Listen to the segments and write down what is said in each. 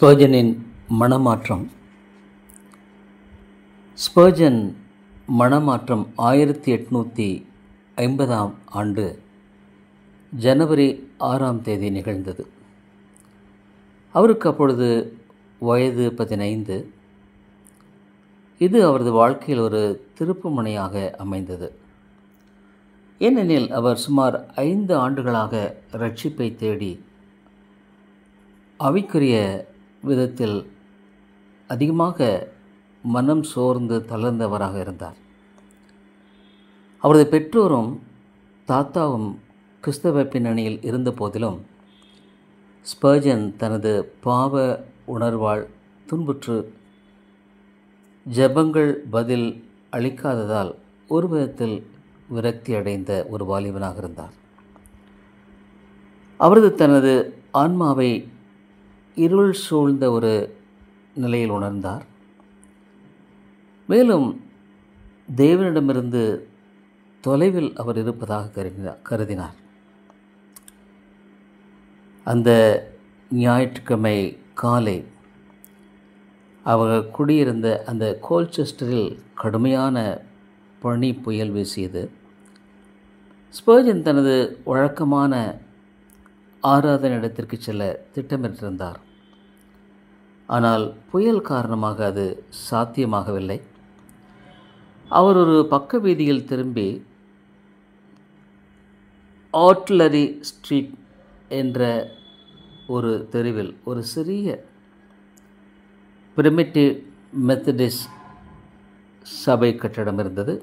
ஸ்பர்ஜனின் மனமாற்றம். ஸ்பர்ஜன் மனமாற்றம் 1850 ஆண்டு ஜனவரி 6 நிகழ்ந்தது. அவருக்கு அப்பொழுது வயது 15. இது அவரது வாழ்க்கையில் ஒரு திருப்புமுனையாக அமைந்தது. ஏனெனில் அவர் சுமார் 5 ஆண்டுகளாக இரட்சிப்பை தேடி அவைக்குரிய விதத்தில் அதிகமாக மனம் சோர்ந்து தளர்ந்தவராக இருந்தார். அவரது பெற்றோரும் தாத்தாவும் கிறிஸ்தவ பின்னணியில் இருந்த போதிலும் ஸ்பர்ஜன் தனது பாவ உணர்வால் துன்புற்று ஜெபங்கள் பதில் அளிக்காததால் ஒரு விதத்தில் விரக்தி அடைந்த ஒரு வாலிபனாக இருந்தார். அவரது தனது ஆன்மாவை இருள் சூழ்ந்த ஒரு நிலையில் உணர்ந்தார். மேலும் தேவனிடமிருந்து தொலைவில் அவர் இருப்பதாக கருதினார். அந்த ஞாயிற்றுக்கிழமை காலை அவர் குடியிருந்த அந்த கோல்செஸ்டரில் கடுமையான பனி புயல் வீசியது. ஸ்பர்ஜன் தனது வழக்கமான ஆராதனை இடத்திற்கு செல்ல திட்டமிட்டிருந்தார். ஆனால் புயல் காரணமாக அது சாத்தியமாகவில்லை. அவர் ஒரு பக்க வீதியில் திரும்பி ஆர்ட்லரி ஸ்ட்ரீட் என்ற ஒரு தெருவில் ஒரு சிறிய பிரிமிட்டிவ் மெத்தடிஸ்ட் சபை கட்டடம் இருந்தது.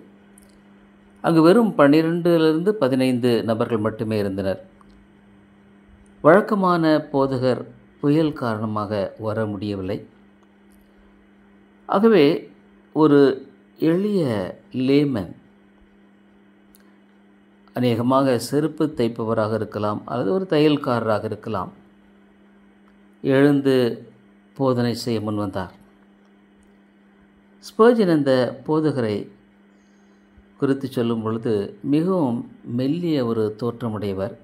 அங்கு வெறும் 12-15 நபர்கள் மட்டுமே இருந்தனர். வழக்கமான போதகர் புயல் காரணமாக வர முடியவில்லை. ஆகவே ஒரு எளிய லேமன், அநேகமாக செருப்பு தைப்பவராக இருக்கலாம் அல்லது ஒரு தையல்காரராக இருக்கலாம், எழுந்து போதனை செய்ய முன்வந்தார். ஸ்பர்ஜன் அந்த போதகரை குறித்து சொல்லும் பொழுது மிகவும் மெல்லிய ஒரு தோற்றமுடையவர்.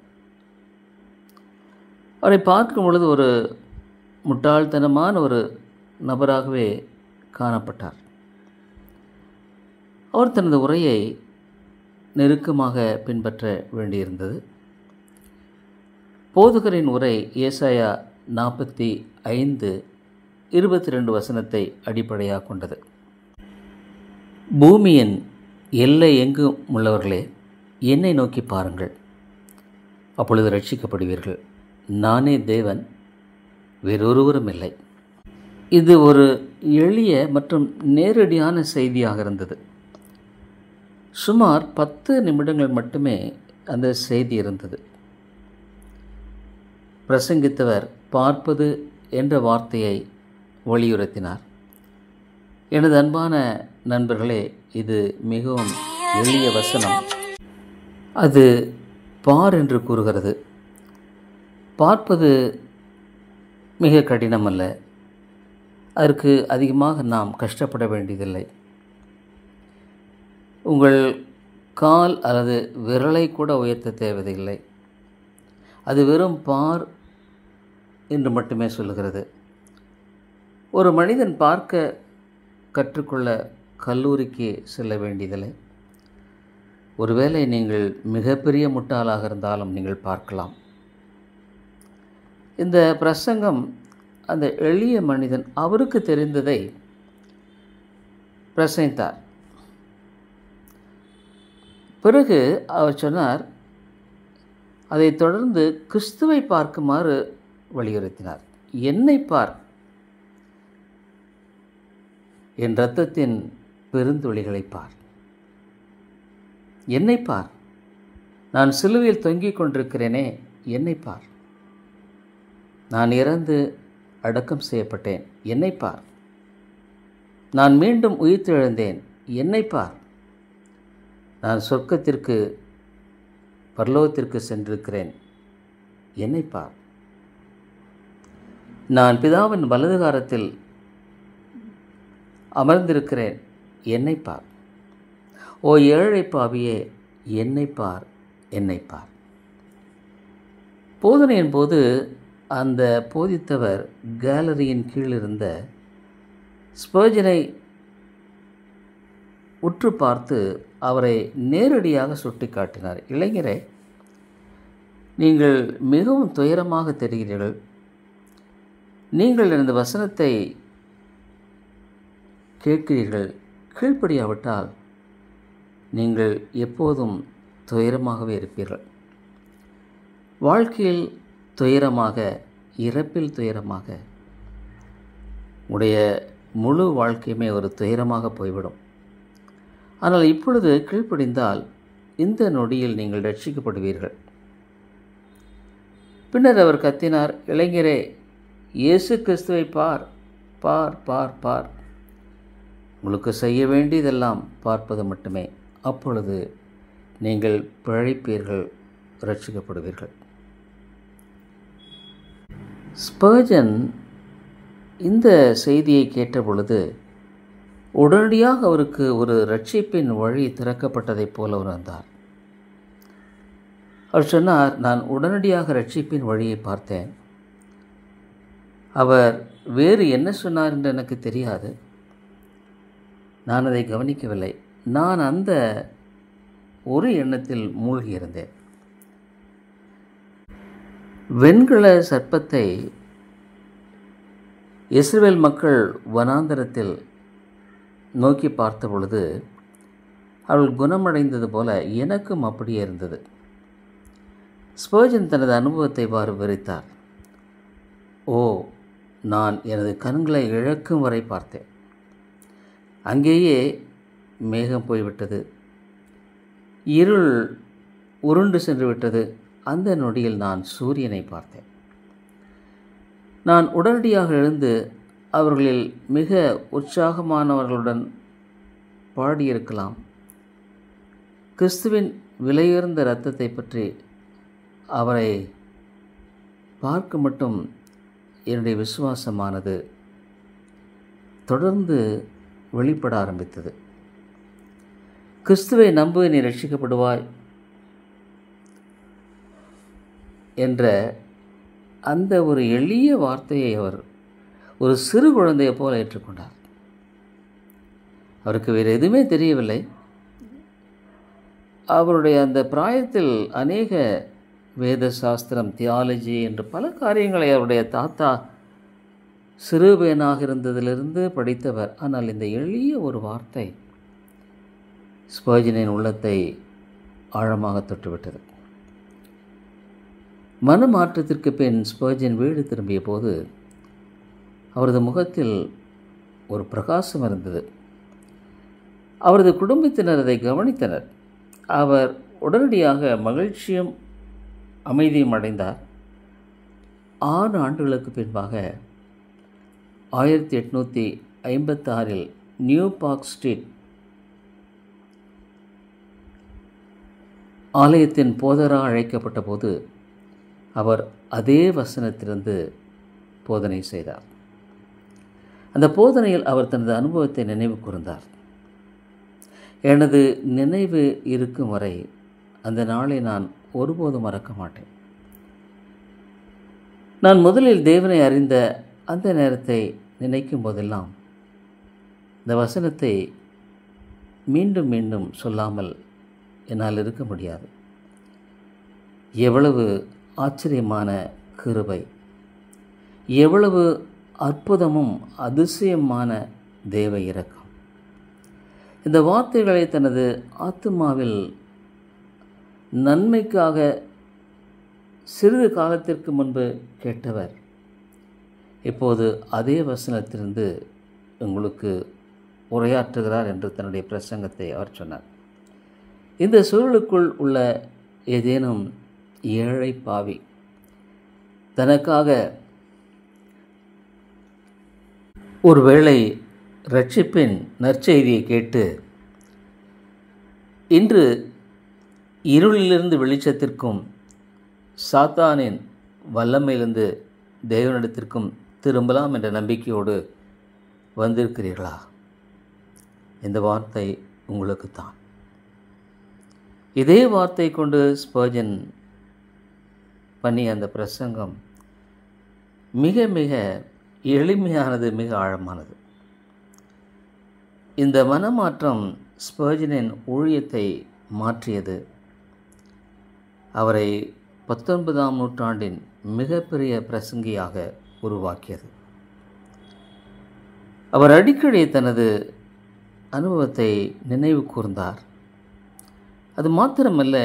அவரை பார்க்கும் பொழுது ஒரு முட்டாள்தனமான ஒரு நபராகவே காணப்பட்டார். அவர் தனது உரையை நெருக்கமாக பின்பற்ற வேண்டியிருந்தது. போதகரின் உரை ஏசாயா 45:22 அடிப்படையாக கொண்டது. பூமியின் எல்லை எங்கும் உள்ளவர்களே, என்னை நோக்கி பாருங்கள், அப்பொழுது ரட்சிக்கப்படுவீர்கள். நானே தேவன், வேறொருவரும் இல்லை. இது ஒரு எளிய மற்றும் நேரடியான செய்தியாக இருந்தது. சுமார் 10 நிமிடங்கள் மட்டுமே அந்த செய்தி இருந்தது. பிரசங்கித்தவர் பார்ப்பது என்ற வார்த்தையை வலியுறுத்தினார். எனது அன்பான நண்பர்களே, இது மிகவும் எளிய வசனம். அது பார் என்று கூறுகிறது. பார்ப்பது மிக கடினமல்ல. அதற்கு அதிகமாக நாம் கஷ்டப்பட வேண்டியதில்லை. உங்கள் கால் அல்லது விரலை கூட உயர்த்த தேவையில்லை. அது வெறும் பார் என்று மட்டுமே சொல்லுகிறது. ஒரு மனிதன் பார்க்க கற்றுக்கொள்ள கல்லூரிக்கு செல்ல வேண்டியதில்லை. ஒருவேளை நீங்கள் மிகப்பெரிய முட்டாளாக இருந்தாலும் நீங்கள் பார்க்கலாம். இந்த பிரசங்கம் அந்த எளிய மனிதன் அவருக்கு தெரிந்ததை பிரசங்கித்தார். பிறகு அவர் சொன்னார், அதை தொடர்ந்து கிறிஸ்துவை பார்க்குமாறு வலியுறுத்தினார். என்னை பார், என் இரத்தத்தின் பெருந்துளிகளை பார், என்னை பார், நான் சிலுவையில் தொங்கிக் கொண்டிருக்கிறேனே, என்னை பார், நான் இறந்து அடக்கம் செய்யப்பட்டேன், என்னை பார், நான் மீண்டும் உயிர்த்தெழுந்தேன், என்னை பார், நான் சொர்க்கத்திற்கு பரலோகத்திற்கு சென்றிருக்கிறேன், என்னை பார், நான் பிதாவின் வலதுகாரத்தில் அமர்ந்திருக்கிறேன், என்னை பார், ஓ ஏழை பாவியே, என்னை பார், என்னை பார். போதனையின் போது அந்த போதித்தவர் கேலரியின் கீழ் இருந்த ஸ்பர்ஜனை உற்று பார்த்து அவரை நேரடியாக சுட்டி காட்டினார். இளைஞரே, நீங்கள் மிகவும் துயரமாக தெரிகிறீர்கள். நீங்கள் இந்த வசனத்தை கேட்கிறீர்கள். கீழ்ப்படியாவிட்டால் நீங்கள் எப்போதும் துயரமாகவே இருப்பீர்கள். வாழ்க்கையில் துயரமாக, இறப்பில் துயரமாக, உடைய முழு வாழ்க்கையுமே ஒரு துயரமாக போய்விடும். ஆனால் இப்பொழுது கீழ்ப்படிந்தால் இந்த நொடியில் நீங்கள் ரட்சிக்கப்படுவீர்கள். பின்னர் அவர் கத்தினார், இளைஞரே, இயேசு கிறிஸ்துவை பார், பார், பார், பார். உங்களுக்கு செய்ய வேண்டியதெல்லாம் பார்ப்பது மட்டுமே. அப்பொழுது நீங்கள் பிழைப்பீர்கள், ரட்சிக்கப்படுவீர்கள். ஸ்பர்ஜன் இந்த செய்தியை கேட்ட பொழுது உடனடியாக அவருக்கு ஒரு ரட்சிப்பின் வழி திறக்கப்பட்டதைப் போல உணர்ந்தார். அவர் சொன்னார், நான் உடனடியாக ரட்சிப்பின் வழியை பார்த்தேன். அவர் வேறு என்ன சொன்னார் என்று எனக்கு தெரியாது. நான் அதை கவனிக்கவில்லை. நான் அந்த ஒரு எண்ணத்தில் மூழ்கியிருந்தேன். வெண்கல சர்ப்பத்தை இஸ்ரவேல் மக்கள் வனாந்தரத்தில் நோக்கி பார்த்த பொழுது அவள் குணமடைந்தது போல எனக்கும் அப்படியே இருந்தது. ஸ்பர்ஜன் தனது அனுபவத்தை இவ்வாறு விவரித்தார். ஓ, நான் எனது கண்களை இழக்கும் வரை பார்த்தேன். அங்கேயே மேகம் போய்விட்டது, இருள் உருண்டு சென்று விட்டது. அந்த நொடியில் நான் சூரியனை பார்த்தேன். நான் உடனடியாக எழுந்து அவர்களில் மிக உற்சாகமானவர்களுடன் பாடியிருக்கலாம். கிறிஸ்துவின் விலையுயர்ந்த இரத்தத்தை பற்றி அவரை பார்க்க மட்டும் என்னுடைய விசுவாசமானது தொடர்ந்து வெளிப்பட ஆரம்பித்தது. கிறிஸ்துவை நம்பு, நீ ரட்சிக்கப்படுவாய் என்ற அந்த ஒரு எளிய வார்த்தையை அவர் ஒரு சிறு குழந்தையை போல ஏற்றுக்கொண்டார். அவருக்கு வேறு எதுவுமே தெரியவில்லை. அவருடைய அந்த பிராயத்தில் அநேக வேத சாஸ்திரம், தியாலஜி என்று பல காரியங்களை அவருடைய தாத்தா சிறுபேனாக இருந்ததிலிருந்து படித்தவர். ஆனால் இந்த எளிய ஒரு வார்த்தை ஸ்பர்ஜனின் உள்ளத்தை ஆழமாக தொட்டுவிட்டது. மனமாற்றத்திற்கு பின் ஸ்பர்ஜன் வீடு திரும்பிய போது அவரது முகத்தில் ஒரு பிரகாசம் இருந்தது. அவரது குடும்பத்தினர் அதை கவனித்தனர். அவர் உடனடியாக மகிழ்ச்சியும் அமைதியும் அடைந்தார். 6 ஆண்டுகளுக்கு பின்பாக 1856 நியூ பார்க் ஸ்ட்ரீட் ஆலயத்தின் போதராக அழைக்கப்பட்ட போது அவர் அதே வசனத்திலிருந்து போதனை செய்தார். அந்த போதனையில் அவர் தனது அனுபவத்தை நினைவு கூர்ந்தார். எனது நினைவு இருக்கும் வரை அந்த நாளை நான் ஒருபோதும் மறக்க மாட்டேன். நான் முதலில் தேவனை அறிந்த அந்த நேரத்தை நினைக்கும் போதெல்லாம் இந்த வசனத்தை மீண்டும் மீண்டும் சொல்லாமல் என்னால் இருக்க முடியாது. எவ்வளவு ஆச்சரியமான கிருபை, எவ்வளவு அற்புதமும் அதிசயமான தேவ இரக்கம். இந்த வார்த்தைகளை தனது ஆத்துமாவில் நன்மைக்காக சிறிது காலத்திற்கு முன்பு கேட்டவர் இப்போது அதே வசனத்திலிருந்து உங்களுக்கு உரையாற்றுகிறார் என்று தன்னுடைய பிரசங்கத்தை அவர் சொன்னார். இந்த சூழலுக்குள் உள்ள ஏதேனும் ஏழை பாவி தனக்காக ஒருவேளை ரட்சிப்பின் நற்செய்தியை கேட்டு இன்று இருளிலிருந்து வெளிச்சத்திற்கும் சாத்தானின் வல்லமையிலிருந்து தேவனிடத்திற்கும் திரும்பலாம் என்ற நம்பிக்கையோடு வந்திருக்கிறீர்களா? இந்த வார்த்தை உங்களுக்குத்தான். இதே வார்த்தை கொண்டு ஸ்பர்ஜன் பண்ணி அந்த பிரசங்கம் மிக மிக எளிமையானது, மிக ஆழமானது. இந்த மனமாற்றம் ஸ்பர்ஜனின் ஊழியத்தை மாற்றியது. அவரை 19ஆம் நூற்றாண்டின் மிகப்பெரிய பிரசங்கியாக உருவாக்கியது. அவர் அடிக்கடி தனது அனுபவத்தை நினைவு கூர்ந்தார். அது மாத்திரமல்ல,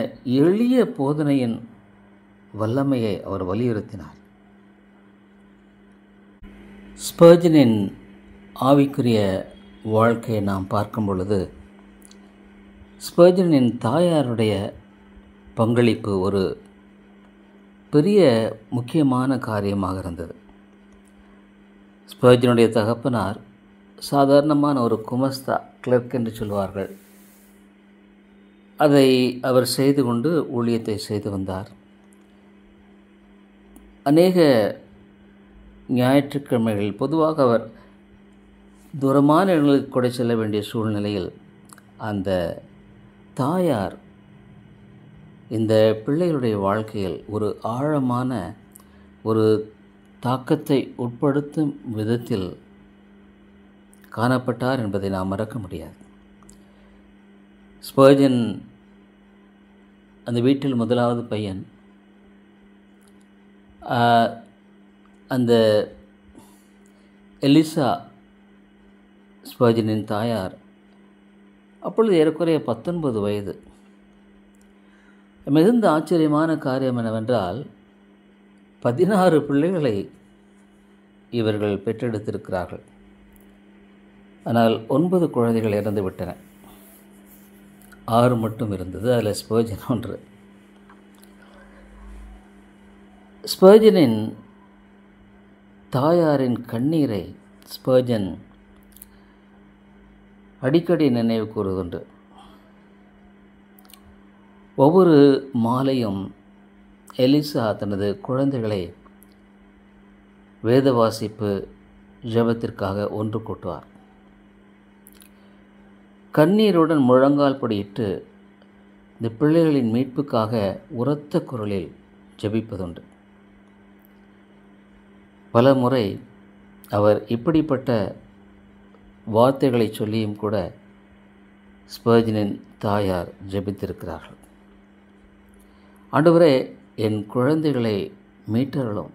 எளிய போதனையின் வல்லமையை அவர் வலியுறுத்தினார். ஸ்பர்ஜனின் ஆவிக்குரிய வாழ்க்கையை நாம் பார்க்கும் பொழுது, ஸ்பர்ஜனின் தாயாருடைய பங்களிப்பு ஒரு பெரிய முக்கியமான காரியமாக இருந்தது. ஸ்பர்ஜனுடைய தகப்பனார் சாதாரணமான ஒரு குமஸ்தா, கிளர்க் என்று சொல்வார்கள். அதை அவர் செய்து கொண்டு ஊழியத்தை செய்து வந்தார். அநேக ஞாயிற்றுக்கிழமைகள் பொதுவாக அவர் தூரமான இடங்களுக்கு கூட செல்ல வேண்டிய சூழ்நிலையில் அந்த தாயார் இந்த பிள்ளைகளுடைய வாழ்க்கையில் ஒரு ஆழமான ஒரு தாக்கத்தை உட்படுத்தும் விதத்தில் காணப்பட்டார் என்பதை நாம் மறக்க முடியாது. ஸ்பர்ஜன் அந்த வீட்டில் முதலாவது பையன். அந்த எலிசா ஸ்பர்ஜனின் தாயார் அப்பொழுது ஏறக்குறைய 19 வயது. மிகுந்த ஆச்சரியமான காரியம் என்னவென்றால், 16 பிள்ளைகளை இவர்கள் பெற்றெடுத்திருக்கிறார்கள். ஆனால் 9 குழந்தைகள் இறந்து விட்டன. 6 மட்டும் இருந்தது. அதில் ஸ்பர்ஜன் ஒன்று. ஸ்பர்ஜனின் தாயாரின் கண்ணீரை ஸ்பர்ஜன் அடிக்கடி நினைவு கூறுகின்ற ஒவ்வொரு மாலையும் எலிசா தனது குழந்தைகளை வேத வாசிப்பு ஜெபத்திற்காக ஒன்று கூட்டுவார். கண்ணீருடன் முழங்கால் படியிட்டு இந்த பிள்ளைகளின் மீட்புக்காக உரத்த குரலில் ஜெபிப்பதுண்டு. பல முறை அவர் இப்படிப்பட்ட வார்த்தைகளை சொல்லியும் கூட ஸ்பர்ஜனின் தாயார் ஜெபித்திருக்கிறார்கள். ஆண்டவரே, என் குழந்தைகளை மீட்டருளும்,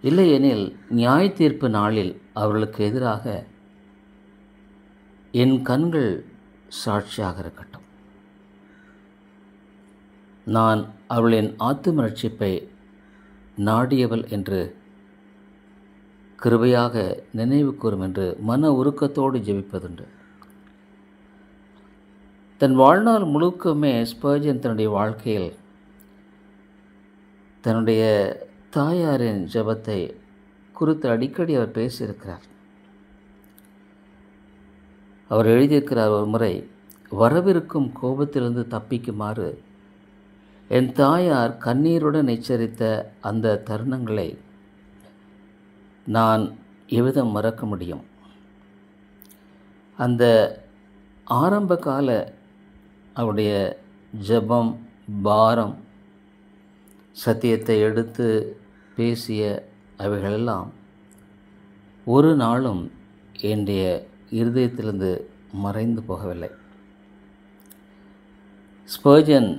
இல்லையெனில் நியாய தீர்ப்பு நாளில் அவர்களுக்கு எதிராக என் கண்கள் சாட்சியாக இருக்கட்டும். நான் அவளின் ஆத்தும ரட்சிப்பை நாடியவள் என்று கிருபையாக நினைவு கூறும் என்று மன உருக்கத்தோடு ஜெபிப்பதுண்டு. தன் வாழ்நாள் முழுக்கமே ஸ்பர்ஜன் தன்னுடைய வாழ்க்கையில் தன்னுடைய தாயாரின் ஜெபத்தை குறித்து அடிக்கடி அவர் பேசியிருக்கிறார். அவர் எழுதியிருக்கிறார், ஒரு முறை, வரவிருக்கும் கோபத்திலிருந்து தப்பிக்குமாறு என் தாயார் கண்ணீருடன் எச்சரித்த அந்த தருணங்களை நான் எவ்விதம் மறக்க முடியும். அந்த ஆரம்ப கால அவருடைய ஜெபம், பாரம், சத்தியத்தை எடுத்து பேசிய அவைகளெல்லாம் ஒரு நாளும் என்னுடைய இருதயத்திலிருந்து மறைந்து போகவில்லை. ஸ்பர்ஜன்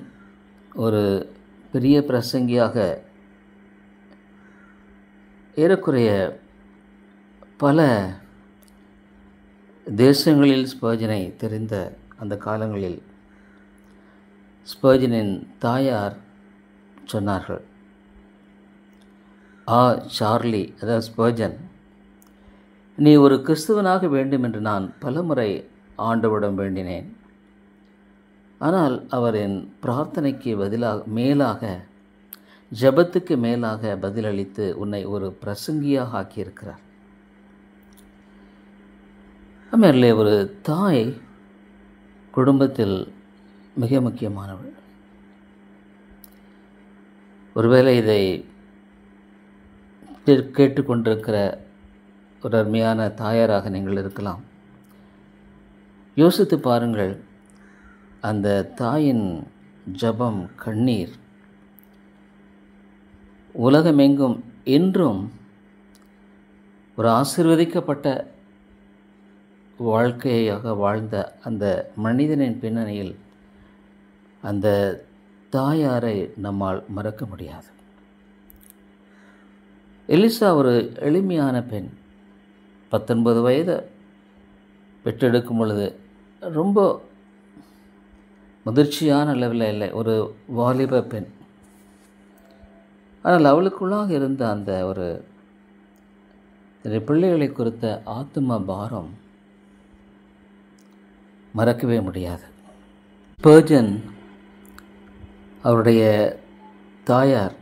ஒரு பெரிய பிரசங்கியாக ஏறக்குறைய பல தேசங்களில் ஸ்பர்ஜனை தெரிந்த அந்த காலங்களில் ஸ்பர்ஜனின் தாயார் சொன்னார்கள், சார்லி, அதாவது ஸ்பர்ஜன், நீ ஒரு கிறிஸ்துவனாக வேண்டும் என்று நான் பலமுறை ஆண்டவரிடம் வேண்டினேன். ஆனால் அவர் என் பிரார்த்தனைக்கு மேலாக ஜெபத்துக்கு மேலாக பதிலளித்து உன்னை ஒரு பிரசங்கியாக ஆக்கியிருக்கிறார். அமேரிலே ஒரு தாய் குடும்பத்தில் மிக முக்கியமானவள். ஒருவேளை இதை கேட்டுக்கொண்டிருக்கிற ஒரு அருமையான தாயாராக நீங்கள் இருக்கலாம். யோசித்து பாருங்கள், அந்த தாயின் ஜெபம், கண்ணீர் உலகமெங்கும் இன்றும் ஒரு ஆசீர்வதிக்கப்பட்ட வாழ்க்கையாக வாழ்ந்த அந்த மனிதனின் பின்னணியில் அந்த தாயாரை நம்மால் மறக்க முடியாது. எலிசா ஒரு எளிமையான பெண். 19 வயது பெற்றெடுக்கும் பொழுது ரொம்ப முதிர்ச்சியான அளவில் இல்லை, ஒரு வாலிப பெண். ஆனால் அவளுக்குள்ளாக இருந்த அந்த ஒரு பிள்ளைகளை குறித்த ஆத்ம பாரம் மறக்கவே முடியாது. ஸ்பர்ஜன் அவருடைய தாயார்,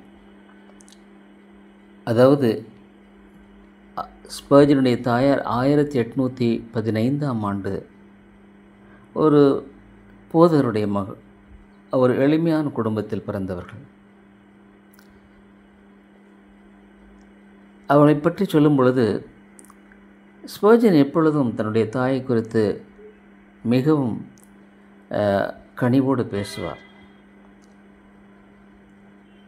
அதாவது ஸ்பர்ஜனுடைய தாயார் 1815ஆம் ஆண்டு ஒரு போதகருடைய மகள். அவர் எளிமையான குடும்பத்தில் பிறந்தவர்கள். அவளை பற்றி சொல்லும் பொழுது ஸ்பர்ஜன் எப்பொழுதும் தன்னுடைய தாயை குறித்து மிகவும் கனிவோடு பேசுவார்.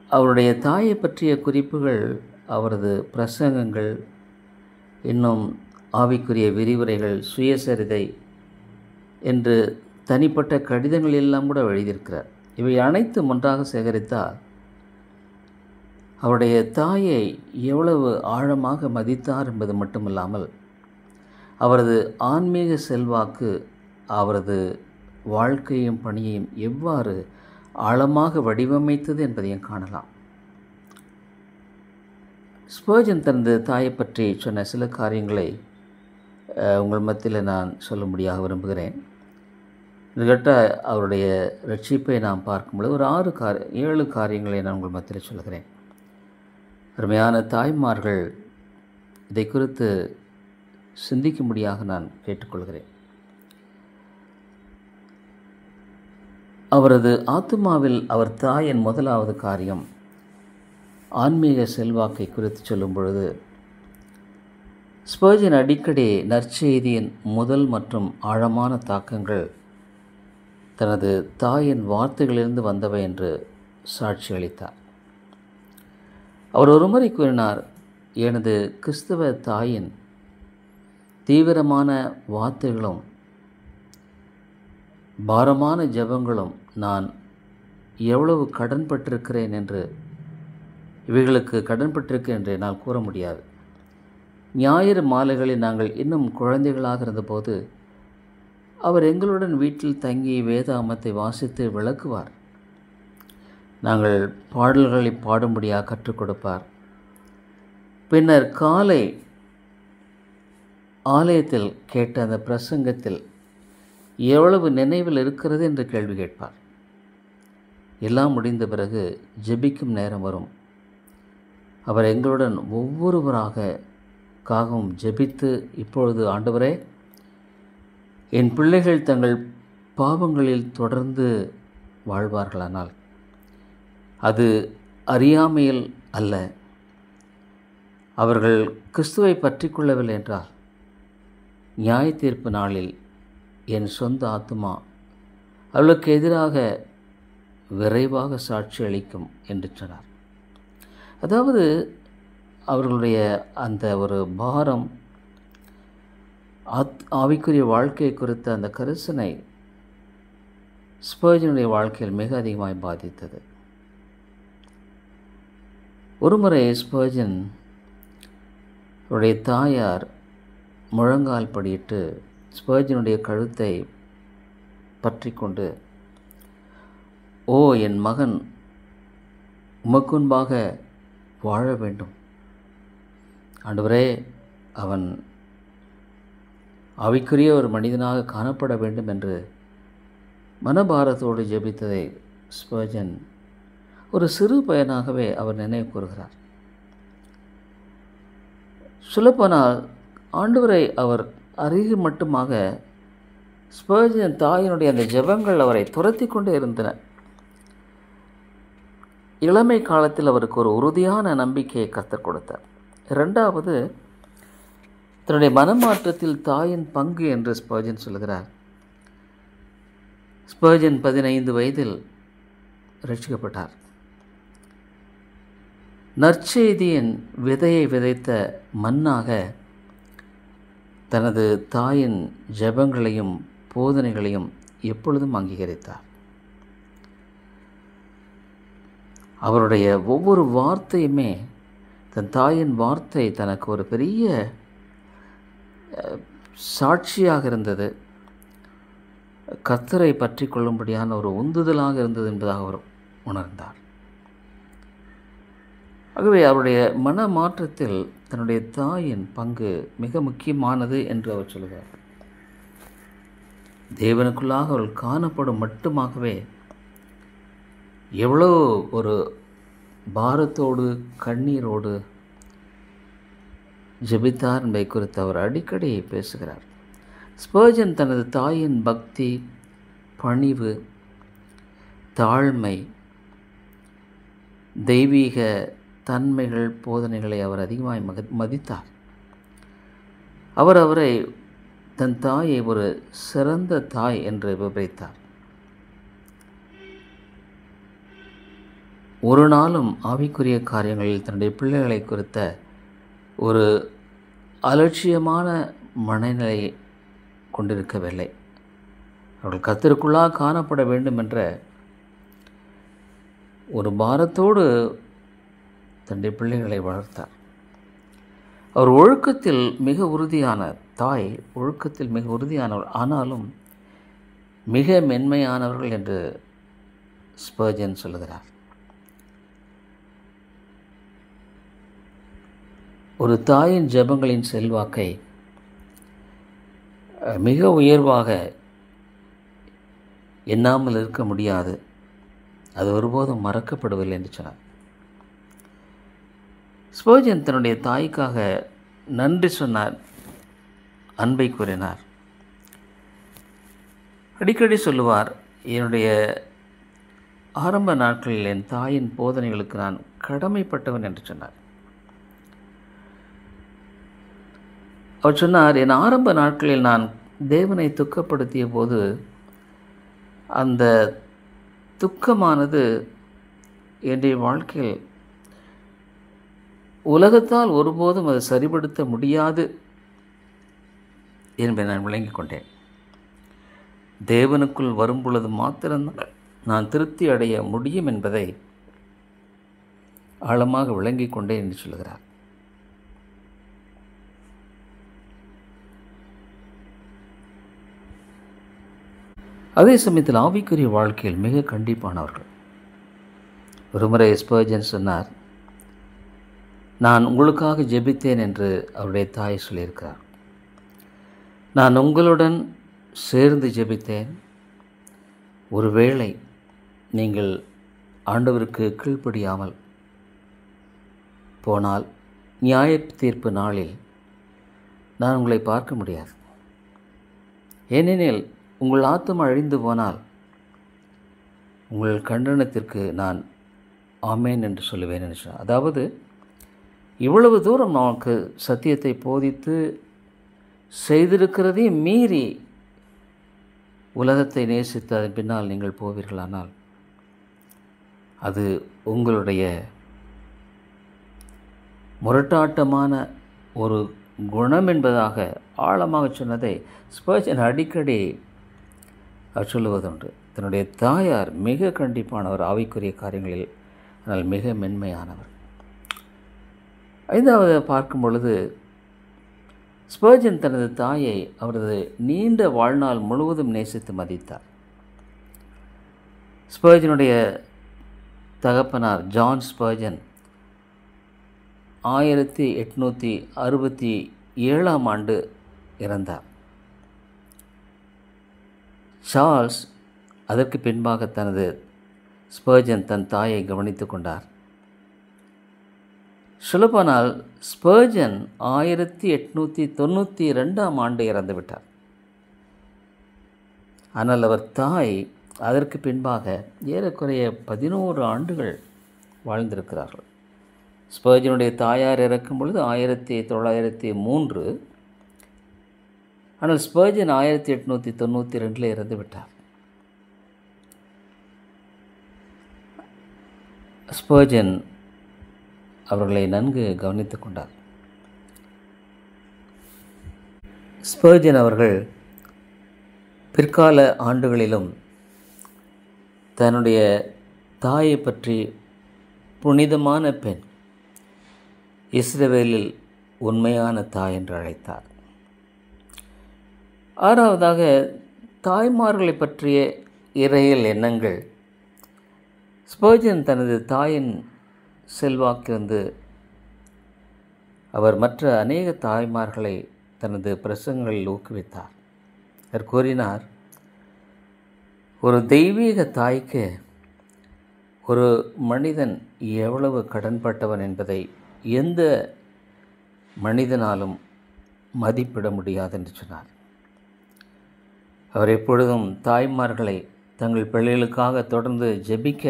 அவருடைய தாயை பற்றிய குறிப்புகள், அவரது பிரசங்கங்கள், இன்னும் ஆவிக்குரிய விரிவுரைகள், சுயசரிதை என்று தனிப்பட்ட கடிதங்கள் எல்லாம் கூட எழுதியிருக்கிறார். இவை அனைத்தும் ஒன்றாக சேகரித்தால் அவருடைய தாயை எவ்வளவு ஆழமாக மதித்தார் என்பது மட்டுமில்லாமல் அவரது ஆன்மீக செல்வாக்கு அவரது வாழ்க்கையும் பணியையும் எவ்வாறு ஆழமாக வடிவமைத்தது என்பதையும் காணலாம். ஸ்பர்ஜன் தனது தாயை பற்றி சொன்ன சில காரியங்களை உங்கள் மத்தியில் நான் சொல்லும்படியாக விரும்புகிறேன். இதுகட்ட அவருடைய ரட்சிப்பை நாம் பார்க்கும்பொழுது ஒரு 7 காரியங்களை நான் உங்கள் மத்தியில் சொல்கிறேன். அருமையான தாய்மார்கள் இதை குறித்து சிந்திக்கும்படியாக நான் கேட்டுக்கொள்கிறேன். அவரது ஆத்துமாவில் அவர் தாயின் முதலாவது காரியம் ஆன்மீக செல்வாக்கை குறித்து சொல்லும் பொழுது ஸ்பர்ஜன் அடிக்கடி நற்செய்தியின் முதல் மற்றும் ஆழமான தாக்கங்கள் தனது தாயின் வார்த்தைகளிலிருந்து வந்தவை என்று சாட்சி அளித்தார். அவர் ஒருமுறை கூறினார், எனது கிறிஸ்தவ தாயின் தீவிரமான வார்த்தைகளும் பாரமான ஜெபங்களும் நான் எவ்வளவு கடன்பட்டிருக்கிறேன் என்று, இவைகளுக்கு கடன்பட்டிருக்கிறேன் என்று என்னால் கூற முடியாது. ஞாயிறு மாலைகளில் நாங்கள் இன்னும் குழந்தைகளாக இருந்தபோது அவர் எங்களுடன் வீட்டில் தங்கி வேதாகமத்தை வாசித்து விளக்குவார். நாங்கள் பாடல்களை பாடும்படியாக கற்றுக் கொடுப்பார். பின்னர் காலை ஆலயத்தில் கேட்ட அந்த பிரசங்கத்தில் எவ்வளவு நினைவில் இருக்கிறது என்று கேள்வி கேட்பார். எல்லாம் முடிந்த பிறகு ஜெபிக்கும் நேரம் வரும். அவர் எங்களுடன் ஒவ்வொருவராகவும் ஜெபித்து, இப்பொழுது ஆண்டவரே, என் பிள்ளைகள் தங்கள் பாவங்களில் தொடர்ந்து வாழ்வார்களானால் அது அறியாமையில் அல்ல, அவர்கள் கிறிஸ்துவை பற்றி கொள்ளவில்லை என்றால் நியாய தீர்ப்பு நாளில் என் சொந்த ஆத்துமா அவளுக்கு எதிராக விரைவாக சாட்சி அளிக்கும் என்று சொன்னார். அதாவது அவர்களுடைய அந்த ஒரு பாரம், ஆவிக்குரிய வாழ்க்கை குறித்த அந்த கரிசனை ஸ்பர்ஜனுடைய வாழ்க்கையில் மிக அதிகமாக பாதித்தது. ஒருமுறை ஸ்பர்ஜன் அவருடைய தாயார் முழங்கால் படியிட்டு ஸ்பர்ஜனுடைய கழுத்தை பற்றி கொண்டு, ஓ என் மகன் உமக்குன்பாக வாழ வேண்டும், ஆண்டவரே அவன் ஆவிக்குரிய ஒரு மனிதனாக காணப்பட வேண்டும் என்று மனபாரத்தோடு ஜெபித்ததை ஸ்பர்ஜன் ஒரு சிறு பையனாகவே அவர் நினைவு கூறுகிறார். சொல்லப்போனால் ஆண்டவரை அவர் அறிவு மட்டுமாக ஸ்பர்ஜன் தாயினுடைய அந்த ஜெபங்கள் அவரை துரத்தி கொண்டே இருந்தன. இளமை காலத்தில் அவருக்கு ஒரு உறுதியான நம்பிக்கையை கற்றுக் கொடுத்தார். இரண்டாவது, தன்னுடைய மனமாற்றத்தில் தாயின் பங்கு என்று ஸ்பர்ஜன் சொல்கிறார். ஸ்பர்ஜன் 15 வயதில் ரட்சிக்கப்பட்டார். நற்செய்தியின் விதையை விதைத்த மண்ணாக தனது தாயின் ஜெபங்களையும் போதனைகளையும் எப்பொழுதும் அங்கீகரித்தார். அவருடைய ஒவ்வொரு வார்த்தையுமே, தன் தாயின் வார்த்தை தனக்கு ஒரு பெரிய சாட்சியாக இருந்தது, கர்த்தரை பற்றி கொள்ளும்படியான ஒரு உந்துதலாக இருந்தது என்பதாக அவர் உணர்ந்தார். ஆகவே அவருடைய மன மாற்றத்தில் தன்னுடைய தாயின் பங்கு மிக முக்கியமானது என்று அவர் சொல்கிறார். தேவனுக்குள்ளாக அவள் காணப்படும் மட்டுமாகவே எவ்வளோ ஒரு பாரத்தோடு கண்ணீரோடு ஜெபித்தார் என்பதை குறித்து அவர் அடிக்கடி பேசுகிறார். ஸ்பர்ஜன் தனது தாயின் பக்தி, பணிவு, தாழ்மை, தெய்வீக தன்மைகள், போதனைகளை அவர் அதிகமாய் மதித்தார். அவர் அவரை தன் தாயை ஒரு சிறந்த தாய் என்று விவரித்தார். ஒரு நாளும் ஆவிக்குரிய காரியங்களில் தன்னுடைய பிள்ளைகளை குறித்த ஒரு அலட்சியமான மனநிலை கொண்டிருக்கவில்லை. அவர்கள் கர்த்தருக்குள்ளாக காணப்பட வேண்டும் என்ற ஒரு பாரத்தோடு தன்னுடைய பிள்ளைகளை வளர்த்தார். அவர் ஒழுக்கத்தில் மிக உறுதியான தாய், ஒழுக்கத்தில் மிக உறுதியானவர், ஆனாலும் மிக மென்மையானவர்கள் என்று ஸ்பர்ஜன் சொல்லுகிறார். ஒரு தாயின் ஜெபங்களின் செல்வாக்கை மிக உயர்வாக எண்ணாமல் இருக்க முடியாது, அது ஒருபோதும் மறக்கப்படுவதில்லை என்று சொன்னார். ஸ்பர்ஜன் தன்னுடைய தாய்க்காக நன்றி சொன்னார், அன்பை கூறினார். அடிக்கடி சொல்லுவார், என்னுடைய ஆரம்ப நாட்களில் என் தாயின் போதனைகளுக்கு நான் கடமைப்பட்டவன் என்று சொன்னார். அவர் சொன்னார், என் ஆரம்ப நாட்களில் நான் தேவனை துக்கப்படுத்திய போது அந்த துக்கமானது என்னுடைய வாழ்க்கையில் உலகத்தால் ஒருபோதும் அதை சரிபடுத்த முடியாது என்பதை நான் விளங்கிக் கொண்டேன். தேவனுக்குள் வரும் பொழுது மாத்திரம்தான் நான் திருப்தி அடைய முடியும் என்பதை ஆழமாக விளங்கிக் கொண்டேன் என்று சொல்கிறார். அதே சமயத்தில் ஆவிக்குரிய வாழ்க்கையில் மிக கண்டிப்பானவர்கள். ஒருமுறை ஸ்பர்ஜன் சொன்னார், நான் உங்களுக்காக ஜெபித்தேன் என்று அவருடைய தாய் சொல்லியிருக்கிறார். நான் உங்களுடன் சேர்ந்து ஜெபித்தேன். ஒருவேளை நீங்கள் ஆண்டவருக்கு கீழ்ப்படியாமல் போனால் நியாய தீர்ப்பு நாளில் நான் உங்களை பார்க்க முடியாது. ஏனெனில் உங்கள் ஆத்துமா அழிந்து போனால் உங்கள் கண்டனத்திற்கு நான் ஆமேன் என்று சொல்லுவேன் என்று சொன்னார். அதாவது இவ்வளவு தூரம் நமக்கு சத்தியத்தை போதித்து செய்திருக்கிறதையும் மீறி உலகத்தை நேசித்து அதன் பின்னால் நீங்கள் போவீர்களானால் அது உங்களுடைய முரட்டாட்டமான ஒரு குணம் என்பதாக ஆழமாக சொன்னதை ஸ்பர்ஜன் அடிக்கடி அவர் சொல்லுவதுண்டு. தன்னுடைய தாயார் மிக கண்டிப்பானவர் ஆவிக்குரிய காரியங்களில், ஆனால் மிக மென்மையானவர். ஐந்தாவது பார்க்கும் பொழுது ஸ்பர்ஜன் தனது தாயை அவரது நீண்ட வாழ்நாள் முழுவதும் நேசித்து மதித்தார். ஸ்பர்ஜனுடைய தகப்பனார் ஜான் ஸ்பர்ஜன் 1867 இறந்தார். சார்ல்ஸ் அதற்கு பின்பாக ஸ்பர்ஜன் தன் தாயை கவனித்து கொண்டார். சொல்லப்போனால் ஸ்பர்ஜன் 1892 இறந்துவிட்டார். ஆனால் அவர் தாய் அதற்கு பின்பாக ஏறக்குறைய 11 ஆண்டுகள் வாழ்ந்திருக்கிறார்கள். ஸ்பர்ஜனுடைய தாயார் இறக்கும் பொழுது 1903, ஆனால் ஸ்பர்ஜன் 1892 இறந்து விட்டார். ஸ்பர்ஜன் அவர்களை நன்கு கவனித்து கொண்டார். ஸ்பர்ஜன் அவர்கள் பிற்கால ஆண்டுகளிலும் தன்னுடைய தாயை பற்றி புனிதமான பெண், இஸ்ரவேலில் உண்மையான தாய் என்று அழைத்தார். ஆறாவதாக, தாய்மார்களை பற்றிய இறையியல் எண்ணங்கள். ஸ்பர்ஜன் தனது தாயின் செல்வாக்கிலிருந்து அவர் மற்ற அநேக தாய்மார்களை தனது பிரசங்கங்களில் ஊக்குவித்தார். அவர் கூறினார், ஒரு தெய்வீக தாய்க்கு ஒரு மனிதன் எவ்வளவு கடன்பட்டவன் என்பதை எந்த மனிதனாலும் மதிப்பிட முடியாது என்று சொன்னார். அவர் எப்பொழுதும் தாய்மார்களை தங்கள் பிள்ளைகளுக்காக தொடர்ந்து ஜெபிக்க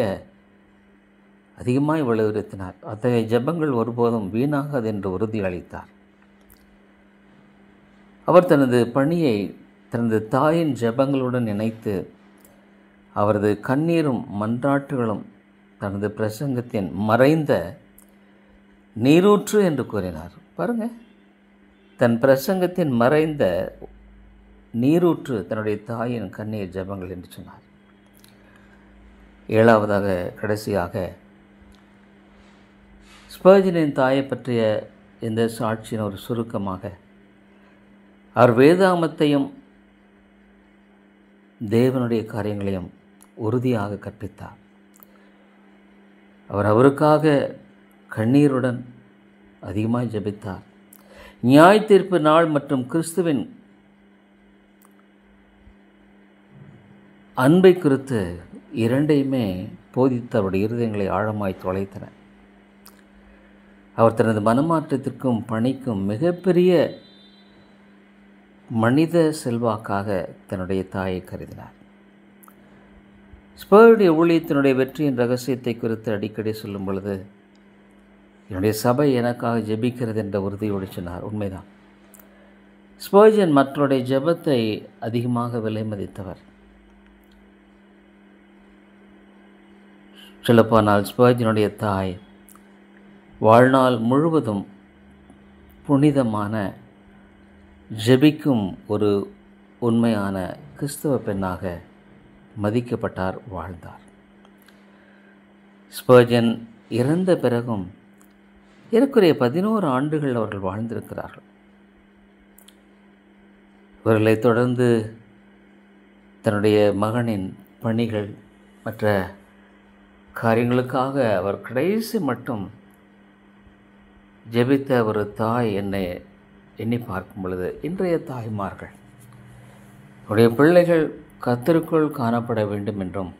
அதிகமாய் வலியுறுத்தினார். அத்தகைய ஜெபங்கள் ஒருபோதும் வீணாகாது என்று உறுதி அளித்தார். அவர் தனது பணியை தனது தாயின் ஜெபங்களுடன் இணைத்து அவரது கண்ணீரும் மன்றாட்டுகளும் தனது பிரசங்கத்தின் மறைந்த நீரூற்று என்று கூறினார். பாருங்கள், தன் பிரசங்கத்தின் மறைந்த நீரூற்று தன்னுடைய தாயின் கண்ணீர் ஜெபங்கள் என்று சொன்னார். ஏழாவதாக, கடைசியாக, ஸ்பர்ஜனின் தாயை பற்றிய இந்த சாட்சியின் ஒரு சுருக்கமாக, அவர் வேதாகமத்தையும் தேவனுடைய காரியங்களையும் உறுதியாக கற்பித்தார். அவர் அவருக்காக கண்ணீருடன் அதிகமாக ஜெபித்தார். நியாய தீர்ப்பு நாள் மற்றும் கிறிஸ்துவின் அன்பை குறித்து இரண்டையுமே போதித்து அவருடைய இருதயங்களை ஆழமாய் தொலைத்தன. அவர் தனது மனமாற்றத்திற்கும் பணிக்கும் மிகப்பெரிய மனித செல்வாக்காக தன்னுடைய தாயை கருதினார். ஸ்பர்ஜனுடைய ஊழியத்தினுடைய வெற்றியின் ரகசியத்தை குறித்து அடிக்கடி சொல்லும் பொழுது, என்னுடைய சபை எனக்காக ஜெபிக்கிறது என்ற உறுதியோடு சொன்னார். உண்மைதான். ஸ்பர்ஜன் மற்றவருடைய ஜெபத்தை அதிகமாக விலை மதித்தவர். சொல்லப்போனால் ஸ்பர்ஜனுடைய தாய் வாழ்நாள் முழுவதும் புனிதமான ஜெபிக்கும் ஒரு உண்மையான கிறிஸ்தவ பெண்ணாக மதிக்கப்பட்டார், வாழ்ந்தார். ஸ்பர்ஜன் இறந்த பிறகும் ஏறக்குறைய 11 ஆண்டுகள் அவர்கள் வாழ்ந்திருக்கிறார்கள். இவர்களை தொடர்ந்து தன்னுடைய மகனின் பணிகள் மற்ற காரியங்களுக்காக அவர் கடைசி மட்டும் ஜெபித்த ஒரு தாய் என்னை எண்ணி பார்க்கும் பொழுது, இன்றைய தாய்மார்கள் அவருடைய பிள்ளைகள் கர்த்தருக்குள் காணப்பட வேண்டும் என்றும்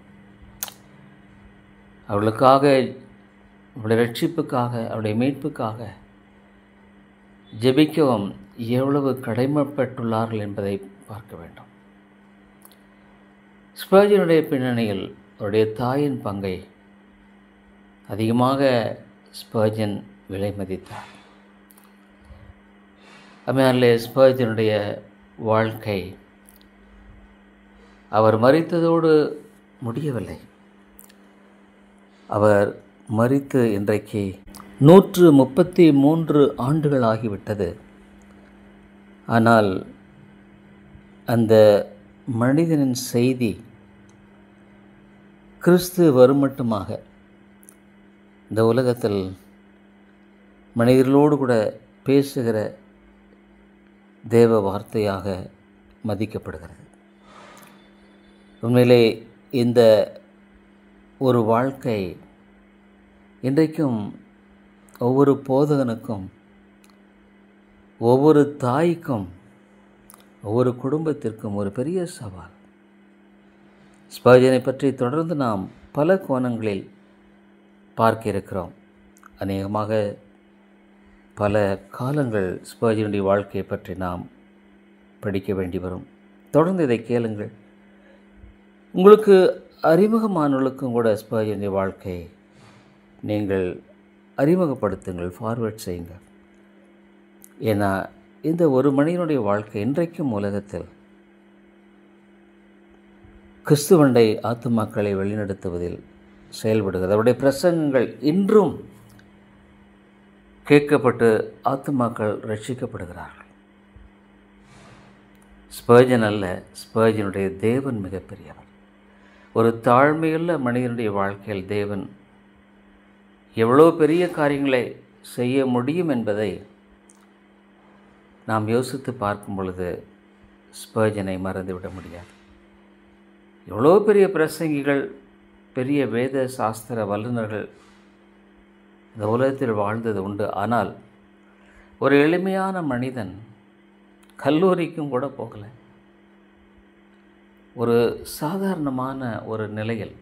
அவர்களுக்காக, அவருடைய ரட்சிப்புக்காக, அவருடைய மீட்புக்காக ஜெபிக்கவும் எவ்வளவு கடமைப்பட்டுள்ளார்கள் என்பதை பார்க்க வேண்டும். ஸ்பர்ஜனுடைய பின்னணியில் அவருடைய தாயின் பங்கை அதிகமாக ஸ்பர்ஜன் விலை மதித்தார். அம்மையாரிலே ஸ்பர்ஜனுடைய வாழ்க்கை அவர் மரித்ததோடு முடியவில்லை. அவர் மரித்து இன்றைக்கு 133 ஆண்டுகள் ஆகிவிட்டது. ஆனால் அந்த மனிதனின் செய்தி கிறிஸ்து வருமட்டுமாக இந்த உலகத்தில் மனிதர்களோடு கூட பேசுகிற தேவ வார்த்தையாக மதிக்கப்படுகிறது. உண்மையிலே இந்த ஒரு வாழ்க்கை இன்றைக்கும் ஒவ்வொரு போதகனுக்கும், ஒவ்வொரு தாய்க்கும், ஒவ்வொரு குடும்பத்திற்கும் ஒரு பெரிய சவால். ஸ்பர்ஜனை பற்றி தொடர்ந்து நாம் பல கோணங்களில் பார்க்க இருக்கிறோம். அநேகமாக பல காலங்கள் ஸ்பர்ஜனுடைய வாழ்க்கையை பற்றி நாம் படிக்க வேண்டி வரும். தொடர்ந்து இதை கேளுங்கள். உங்களுக்கு அறிமுகமானவர்களுக்கும் கூட ஸ்பர்ஜனுடைய வாழ்க்கையை நீங்கள் அறிமுகப்படுத்துங்கள், ஃபார்வேர்ட் செய்யுங்க. ஏன்னா இந்த ஒரு மனிதனுடைய வாழ்க்கை இன்றைக்கும் உலகத்தில் கிறிஸ்துவண்டை ஆத்துமாக்களை வழிநடத்துவதில் செயல்படுகிறது. அவருடைய பிரசங்கங்கள் இன்றும் கேட்கப்பட்டு ஆத்துமாக்கள் ரட்சிக்கப்படுகிறார்கள். ஸ்பர்ஜன் அல்ல, ஸ்பர்ஜனுடைய தேவன் மிகப்பெரியவர். ஒரு தாழ்மையுள்ள மனிதனுடைய வாழ்க்கையில் தேவன் எவ்வளோ பெரிய காரியங்களை செய்ய முடியும் என்பதை நாம் யோசித்து பார்க்கும் பொழுது ஸ்பர்ஜனை மறந்துவிட முடியாது. எவ்வளோ பெரிய பிரசங்கிகள், பெரிய வேத சாஸ்திர வல்லுநர்கள் இந்த உலகத்தில் வாழ்ந்தது உண்டு. ஆனால் ஒரு எளிமையான மனிதன், கல்லூரிக்கும் கூட போகலை, ஒரு சாதாரணமான ஒரு நிலையில்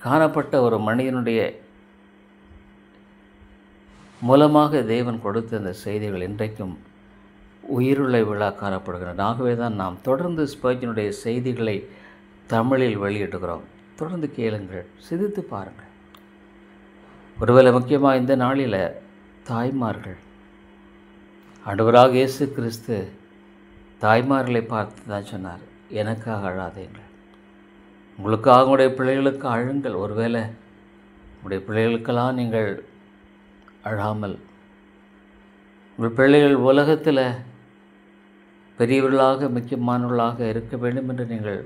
காணப்பட்ட ஒரு மனிதனுடைய மூலமாக தேவன் கொடுத்த அந்த செய்திகள் இன்றைக்கும் உயிருள்ள விழா காணப்படுகின்றன. ஆகவே தான் நாம் தொடர்ந்து ஸ்பர்ஜனுடைய செய்திகளை தமிழில் வெளியிடுகிறோம். தொடர்ந்து கேளுங்கள், சிந்தித்து பாருங்கள். ஒருவேளை முக்கியமாக இந்த நாளில் தாய்மார்கள், ஆண்டவராக இயேசு கிறிஸ்து தாய்மார்களை பார்த்து தான் சொன்னார், எனக்காக அழாதீங்கள், உங்களுக்காக உங்களுடைய பிள்ளைகளுக்கு அழுங்கள். ஒருவேளை உங்களுடைய பிள்ளைகளுக்கெல்லாம் நீங்கள் அழாமல், உங்கள் பிள்ளைகள் உலகத்தில் பெரியவர்களாக முக்கியமானவர்களாக இருக்க வேண்டும் என்று நீங்கள்